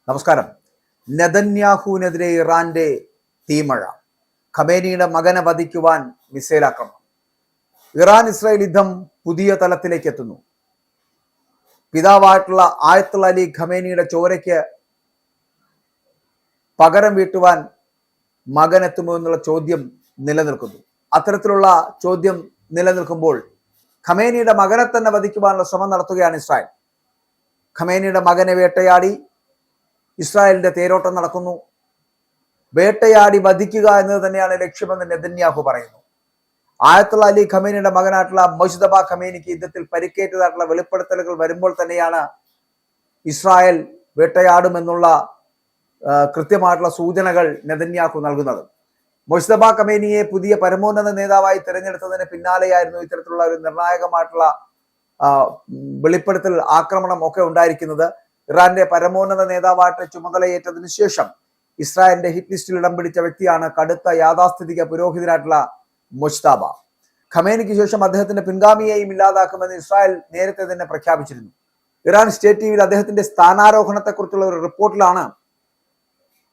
നമസ്കാരം. നെതന്യാഹുവിനെതിരെ ഇറാന്റെ തീമഴ. ഖമേനിയുടെ മകനെ വധിക്കുവാൻ മിസൈൽ ആക്രമണം. ഇറാൻ ഇസ്രായേൽ യുദ്ധം പുതിയ തലത്തിലേക്ക് എത്തുന്നു. പിതാവായിട്ടുള്ള ആയത്തുള്ള അലി ഖമേനിയുടെ ചോരയ്ക്ക് പകരം വീട്ടുവാൻ മകൻ എത്തുമോ എന്നുള്ള ചോദ്യം നിലനിൽക്കുന്നു. അത്തരത്തിലുള്ള ചോദ്യം നിലനിൽക്കുമ്പോൾ ഖമേനിയുടെ മകനെ തന്നെ വധിക്കുവാനുള്ള ശ്രമം നടത്തുകയാണ് ഇസ്രായേൽ. ഖമേനിയുടെ മകനെ വേട്ടയാടി ഇസ്രായേലിന്റെ തേരോട്ടം നടക്കുന്നു. വേട്ടയാടി വധിക്കുക എന്നത് തന്നെയാണ് ലക്ഷ്യമെന്ന് നെതന്യാഹു പറയുന്നു. ആയത്തുള്ള അലി ഖമേനിയുടെ മകനായിട്ടുള്ള മുജ്തബ ഖമേനിക്ക് യുദ്ധത്തിൽ പരിക്കേറ്റതായിട്ടുള്ള വെളിപ്പെടുത്തലുകൾ വരുമ്പോൾ തന്നെയാണ് ഇസ്രായേൽ വേട്ടയാടുമെന്നുള്ള കൃത്യമായിട്ടുള്ള സൂചനകൾ നെതന്യാഹു നൽകുന്നത്. മുജ്തബ ഖമേനിയെ പുതിയ പരമോന്നത നേതാവായി തിരഞ്ഞെടുത്തതിന് പിന്നാലെയായിരുന്നു ഇത്തരത്തിലുള്ള ഒരു നിർണായകമായിട്ടുള്ള വെളിപ്പെടുത്തൽ, ആക്രമണം ഒക്കെ ഉണ്ടായിരിക്കുന്നത്. ഇറാന്റെ പരമോന്നത നേതാവായിട്ട് ചുമതലയേറ്റതിനു ശേഷം ഇസ്രായേലിന്റെ ഹിറ്റ് ലിസ്റ്റിൽ ഇടം പിടിച്ച വ്യക്തിയാണ് കടുത്ത യാഥാസ്ഥിതിക പുരോഹിതനായിട്ടുള്ള മുജ്തബ. ഖമേനിക്ക് ശേഷം അദ്ദേഹത്തിന്റെ പിൻഗാമിയെയും ഇല്ലാതാക്കുമെന്ന് ഇസ്രായേൽ നേരത്തെ തന്നെ പ്രഖ്യാപിച്ചിരുന്നു. ഇറാൻ സ്റ്റേറ്റ് ടിവിയിൽ അദ്ദേഹത്തിന്റെ സ്ഥാനാരോഹണത്തെക്കുറിച്ചുള്ള ഒരു റിപ്പോർട്ടിലാണ്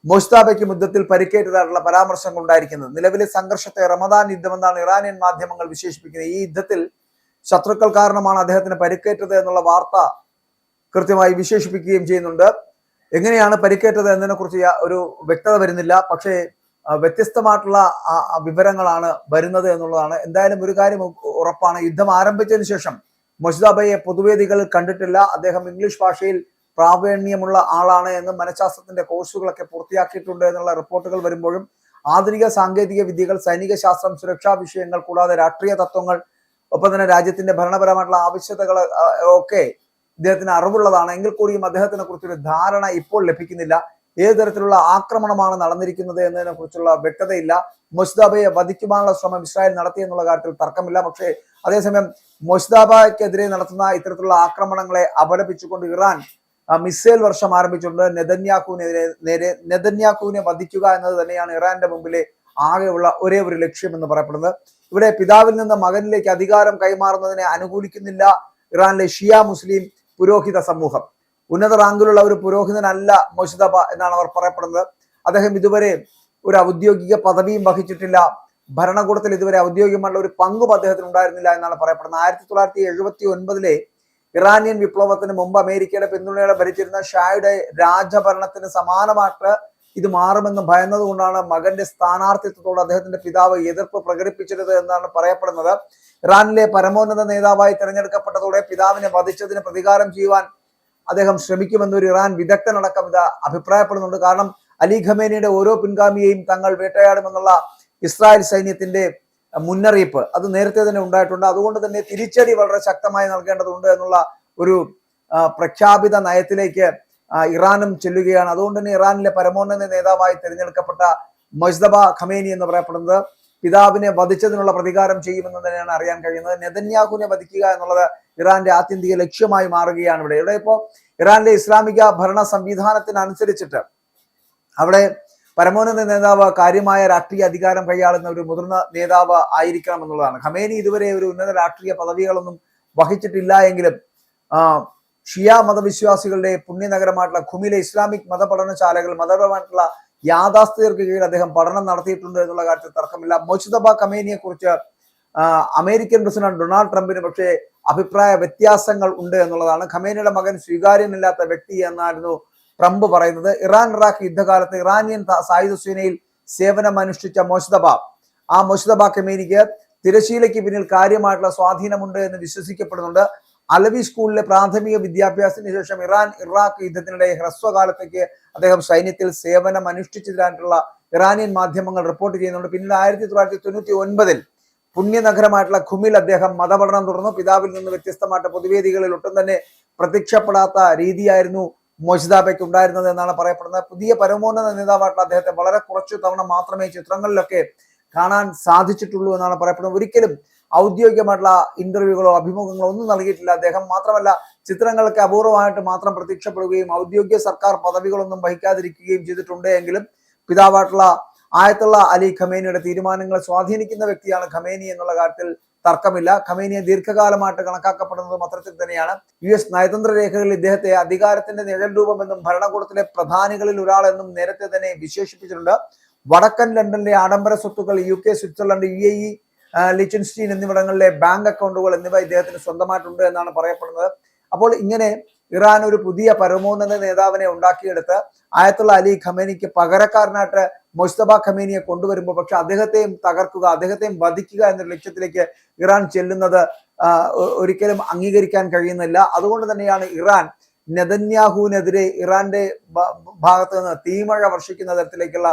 മുജ്തബയ്ക്ക് യുദ്ധത്തിൽ പരിക്കേറ്റതായിട്ടുള്ള പരാമർശങ്ങൾ ഉണ്ടായിരിക്കുന്നത്. നിലവിലെ സംഘർഷത്തെ റമദാൻ യുദ്ധമെന്നാണ് ഇറാനിയൻ മാധ്യമങ്ങൾ വിശേഷിപ്പിക്കുന്നത്. ഈ യുദ്ധത്തിൽ ശത്രുക്കൾ കാരണമാണ് അദ്ദേഹത്തിന് പരിക്കേറ്റത് എന്നുള്ള വാർത്ത കൃത്യമായി വിശേഷിപ്പിക്കുകയും ചെയ്യുന്നുണ്ട്. എങ്ങനെയാണ് പരിക്കേറ്റത് എന്നതിനെ കുറിച്ച് ഒരു വ്യക്തത വരുന്നില്ല. പക്ഷേ വ്യത്യസ്തമായിട്ടുള്ള വിവരങ്ങളാണ് വരുന്നത് എന്നുള്ളതാണ്. എന്തായാലും ഒരു കാര്യം ഉറപ്പാണ്, യുദ്ധം ആരംഭിച്ചതിന് ശേഷം മുജ്തബയെ പൊതുവേദികളിൽ കണ്ടിട്ടില്ല. അദ്ദേഹം ഇംഗ്ലീഷ് ഭാഷയിൽ പ്രാവീണ്യമുള്ള ആളാണ് എന്ന് മനഃശാസ്ത്രത്തിന്റെ കോഴ്സുകളൊക്കെ പൂർത്തിയാക്കിയിട്ടുണ്ട് എന്നുള്ള റിപ്പോർട്ടുകൾ വരുമ്പോഴും ആധുനിക സാങ്കേതിക വിദ്യകൾ, സൈനിക ശാസ്ത്രം, സുരക്ഷാ വിഷയങ്ങൾ, കൂടാതെ രാഷ്ട്രീയ തത്വങ്ങൾ, ഒപ്പം തന്നെ രാജ്യത്തിന്റെ ഭരണപരമായിട്ടുള്ള ആവശ്യകതകൾ ഒക്കെ ഇദ്ദേഹത്തിന് അറിവുള്ളതാണ്. എങ്കിൽ കൂടിയും അദ്ദേഹത്തിനെ കുറിച്ചൊരു ധാരണ ഇപ്പോൾ ലഭിക്കുന്നില്ല. ഏത് തരത്തിലുള്ള ആക്രമണമാണ് നടന്നിരിക്കുന്നത് എന്നതിനെ കുറിച്ചുള്ള വ്യക്തതയില്ല. മുജ്തബയെ വധിക്കുവാനുള്ള ശ്രമം ഇസ്രായേൽ നടത്തിയെന്നുള്ള കാര്യത്തിൽ തർക്കമില്ല. പക്ഷേ അതേസമയം മുജ്തബയ്ക്കെതിരെ നടത്തുന്ന ഇത്തരത്തിലുള്ള ആക്രമണങ്ങളെ അപലപിച്ചുകൊണ്ട് ഇറാൻ മിസൈൽ വർഷം ആരംഭിച്ചുകൊണ്ട് നെതന്യാഹുവിനെ വധിക്കുക എന്നത് തന്നെയാണ് ഇറാന്റെ മുമ്പിലെ ആകെയുള്ള ഒരേ ഒരു ലക്ഷ്യം എന്ന് പറയപ്പെടുന്നത്. ഇവിടെ പിതാവിൽ നിന്ന് മകനിലേക്ക് അധികാരം കൈമാറുന്നതിനെ അനുകൂലിക്കുന്നില്ല ഇറാനിലെ ഷിയ മുസ്ലിം പുരോഹിത സമൂഹം. ഉന്നത റാങ്കിലുള്ള ഒരു പുരോഹിതനല്ല മുജ്തബ എന്നാണ് അവർ പറയപ്പെടുന്നത്. അദ്ദേഹം ഇതുവരെ ഒരു ഔദ്യോഗിക പദവിയും വഹിച്ചിട്ടില്ല. ഭരണകൂടത്തിൽ ഇതുവരെ ഔദ്യോഗികമായുള്ള ഒരു പങ്കും അദ്ദേഹത്തിന് ഉണ്ടായിരുന്നില്ല എന്നാണ് പറയപ്പെടുന്നത്. 1979 ഇറാനിയൻ വിപ്ലവത്തിന് മുമ്പ് അമേരിക്കയുടെ പിന്തുണയോടെ ഭരിച്ചിരുന്ന ഷായുടെ രാജഭരണത്തിന് സമാനമായിട്ട് ഇത് മാറുമെന്ന് ഭയന്നതുകൊണ്ടാണ് മകന്റെ സ്ഥാനാർത്ഥിത്വത്തോട് അദ്ദേഹത്തിന്റെ പിതാവ് എതിർപ്പ് പ്രകടിപ്പിച്ചത് എന്നാണ് പറയപ്പെടുന്നത്. ഇറാനിലെ പരമോന്നത നേതാവായി തിരഞ്ഞെടുക്കപ്പെട്ടതോടെ പിതാവിനെ വധിച്ചതിന് പ്രതികാരം ചെയ്യുവാൻ അദ്ദേഹം ശ്രമിക്കുമെന്നൊരു ഇറാൻ വിദഗ്ധനടക്കം ഇത് അഭിപ്രായപ്പെടുന്നുണ്ട്. കാരണം അലി ഖമേനിയുടെ ഓരോ പിൻഗാമിയെയും തങ്ങൾ വേട്ടയാടുമെന്നുള്ള ഇസ്രായേൽ സൈന്യത്തിന്റെ മുന്നറിയിപ്പ് അത് നേരത്തെ തന്നെ ഉണ്ടായിട്ടുണ്ട്. അതുകൊണ്ട് തന്നെ തിരിച്ചടി വളരെ ശക്തമായി നൽകേണ്ടതുണ്ട് എന്നുള്ള ഒരു പ്രഖ്യാപിത നയത്തിലേക്ക് ഇറാനും ചെല്ലുകയാണ്. അതുകൊണ്ട് തന്നെ ഇറാനിലെ പരമോന്നത നേതാവായി തിരഞ്ഞെടുക്കപ്പെട്ട മുജ്തബ ഖമേനി എന്ന് പറയപ്പെടുന്നത് പിതാവിനെ വധിച്ചതിനുള്ള പ്രതികാരം ചെയ്യുമെന്ന് തന്നെയാണ് അറിയാൻ കഴിയുന്നത്. നെതന്യാഹുവിനെ വധിക്കുക എന്നുള്ളത് ഇറാന്റെ ആത്യന്തിക ലക്ഷ്യമായി മാറുകയാണ്. ഇവിടെ ഇപ്പോൾ ഇറാനിലെ ഇസ്ലാമിക ഭരണ സംവിധാനത്തിനനുസരിച്ചിട്ട് അവിടെ പരമോന്നത നേതാവ് കാര്യമായ രാഷ്ട്രീയ അധികാരം കൈയാളുന്ന ഒരു മുതിർന്ന നേതാവ് ആയിരിക്കണം എന്നുള്ളതാണ്. ഖമേനി ഇതുവരെ ഒരു ഉന്നത രാഷ്ട്രീയ പദവികളൊന്നും വഹിച്ചിട്ടില്ല എങ്കിലും ഷിയ മതവിശ്വാസികളുടെ പുണ്യനഗരമായിട്ടുള്ള ഖുമിലെ ഇസ്ലാമിക് മതപഠനശാലകൾ, മതപരമായിട്ടുള്ള യാഥാസ്ഥിതികർക്ക് കീഴിൽ അദ്ദേഹം പഠനം നടത്തിയിട്ടുണ്ട് എന്നുള്ള കാര്യത്തിൽ തർക്കമില്ല. മുജ്തബ ഖമേനിയെ കുറിച്ച് അമേരിക്കൻ പ്രസിഡന്റ് ഡൊണാൾഡ് ട്രംപിന് പക്ഷേ അഭിപ്രായ വ്യത്യാസങ്ങൾ ഉണ്ട് എന്നുള്ളതാണ്. ഖമേനിയുടെ മകൻ സ്വീകാര്യമില്ലാത്ത വ്യക്തി എന്നായിരുന്നു ട്രംപ് പറയുന്നത്. ഇറാൻ ഇറാഖ് യുദ്ധകാലത്ത് ഇറാനിയൻ സായുധ സേനയിൽ സേവനമനുഷ്ഠിച്ച മുജ്തബ ഖമേനിക്ക് തിരശീലയ്ക്ക് പിന്നിൽ കാര്യമായിട്ടുള്ള സ്വാധീനമുണ്ട് എന്ന് വിശ്വസിക്കപ്പെടുന്നുണ്ട്. അലവി സ്കൂളിലെ പ്രാഥമിക വിദ്യാഭ്യാസത്തിന് ശേഷം ഇറാൻ ഇറാഖ് യുദ്ധത്തിനിടെ ഹ്രസ്വകാലത്തേക്ക് അദ്ദേഹം സൈന്യത്തിൽ സേവനം അനുഷ്ഠിച്ചതായിട്ടുള്ള ഇറാനിയൻ മാധ്യമങ്ങൾ റിപ്പോർട്ട് ചെയ്യുന്നുണ്ട്. പിന്നീട് 1999 പുണ്യനഗരമായിട്ടുള്ള ഖുമിൽ അദ്ദേഹം മതപഠനം തുടർന്നു. പിതാവിൽ നിന്ന് വ്യത്യസ്തമായിട്ട് പൊതുവേദികളിൽ ഒട്ടും തന്നെ പ്രത്യക്ഷപ്പെടാത്ത രീതിയായിരുന്നു മുജ്തബയ്ക്ക് ഉണ്ടായിരുന്നത് എന്നാണ് പറയപ്പെടുന്നത്. പുതിയ പരമോന്നത നേതാവായിട്ടുള്ള അദ്ദേഹത്തെ വളരെ കുറച്ചു തവണ മാത്രമേ ചിത്രങ്ങളിലൊക്കെ കാണാൻ സാധിച്ചിട്ടുള്ളൂ എന്നാണ് പറയപ്പെടുന്നത്. ഒരിക്കലും ഔദ്യോഗികമായിട്ടുള്ള ഇന്റർവ്യൂകളോ അഭിമുഖങ്ങളോ ഒന്നും നൽകിയിട്ടില്ല അദ്ദേഹം. മാത്രമല്ല ചിത്രങ്ങളൊക്കെ അപൂർവമായിട്ട് മാത്രം പ്രത്യക്ഷപ്പെടുകയും ഔദ്യോഗിക സർക്കാർ പദവികളൊന്നും വഹിക്കാതിരിക്കുകയും ചെയ്തിട്ടുണ്ട്. എങ്കിലും പിതാവായിട്ടുള്ള ആയത്തുള്ള അലി ഖമേനിയുടെ തീരുമാനങ്ങളെ സ്വാധീനിക്കുന്ന വ്യക്തിയാണ് ഖമേനി എന്നുള്ള കാര്യത്തിൽ തർക്കമില്ല. ഖമേനിയെ ദീർഘകാലമായിട്ട് കണക്കാക്കപ്പെടുന്നതും അത്തരത്തിൽ തന്നെയാണ്. US നയതന്ത്ര രേഖകളിൽ ഇദ്ദേഹത്തെ അധികാരത്തിന്റെ നിഴൽ രൂപമെന്നും ഭരണകൂടത്തിലെ പ്രധാനികളിൽ ഒരാളെന്നും നേരത്തെ തന്നെ വിശേഷിപ്പിച്ചിട്ടുണ്ട്. വടക്കൻ ലണ്ടനിലെ ആഡംബര സ്വത്തുക്കൾ, UK, സ്വിറ്റ്സർലൻഡ്, UAE, ലിച്ചൻസ്റ്റീൻ എന്നിവിടങ്ങളിലെ ബാങ്ക് അക്കൗണ്ടുകൾ എന്നിവ ഇദ്ദേഹത്തിന് സ്വന്തമായിട്ടുണ്ട് എന്നാണ് പറയപ്പെടുന്നത്. അപ്പോൾ ഇങ്ങനെ ഇറാൻ ഒരു പുതിയ പരമോന്നത നേതാവിനെ ഉണ്ടാക്കിയെടുത്ത് ആയത്തുള്ള അലി ഖമേനിക്ക് പകരക്കാരനായിട്ട് മുസ്തഫ ഖമേനിയെ കൊണ്ടുവരുമ്പോൾ പക്ഷെ അദ്ദേഹത്തെയും തകർക്കുക, അദ്ദേഹത്തെയും വധിക്കുക എന്ന ലക്ഷ്യത്തിലേക്ക് ഇറാൻ ചെല്ലുന്നത് ഒരിക്കലും അംഗീകരിക്കാൻ കഴിയുന്നില്ല. അതുകൊണ്ട് തന്നെയാണ് ഇറാൻ നെതന്യാഹുവിനെതിരെ ഇറാന്റെ ഭാഗത്ത് നിന്ന് തീമഴ വർഷിക്കുന്ന തരത്തിലേക്കുള്ള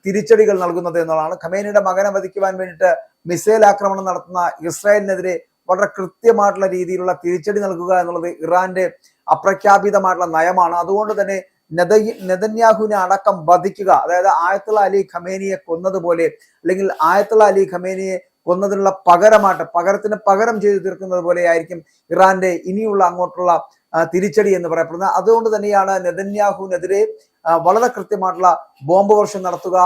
തിരിച്ചടികൾ നൽകുന്നത് എന്നുള്ളതാണ്. ഖമേനിയുടെ മകനെ വധിക്കുവാൻ വേണ്ടിയിട്ട് മിസൈൽ ആക്രമണം നടത്തുന്ന ഇസ്രായേലിനെതിരെ വളരെ കൃത്യമായിട്ടുള്ള രീതിയിലുള്ള തിരിച്ചടി നൽകുക എന്നുള്ളത് ഇറാന്റെ അപ്രഖ്യാപിതമായിട്ടുള്ള നയമാണ്. അതുകൊണ്ട് തന്നെ നെതന്യാഹുവിനെ അടക്കം വധിക്കുക, അതായത് ആയത്തുള്ള അലി ഖമേനിയെ കൊന്നതുപോലെ, അല്ലെങ്കിൽ ആയത്തുള്ള അലി ഖമേനിയെ കൊന്നതിനുള്ള പകരത്തിന് പകരം ചെയ്തു തീർക്കുന്നത് പോലെ ആയിരിക്കും ഇറാന്റെ ഇനിയുള്ള അങ്ങോട്ടുള്ള തിരിച്ചടി എന്ന് പറയപ്പെടുന്നത്. അതുകൊണ്ട് തന്നെയാണ് നെതന്യാഹുവിനെതിരെ വളരെ കൃത്യമായിട്ടുള്ള ബോംബ് വർഷം നടത്തുക,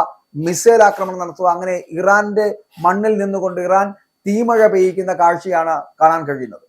മിസൈൽ ആക്രമണം നടത്തുക, അങ്ങനെ ഇറാന്റെ മണ്ണിൽ നിന്നുകൊണ്ട് ഇറാൻ തീമഴ പെയ്യിക്കുന്ന കാഴ്ചയാണ് കാണാൻ കഴിയുന്നത്.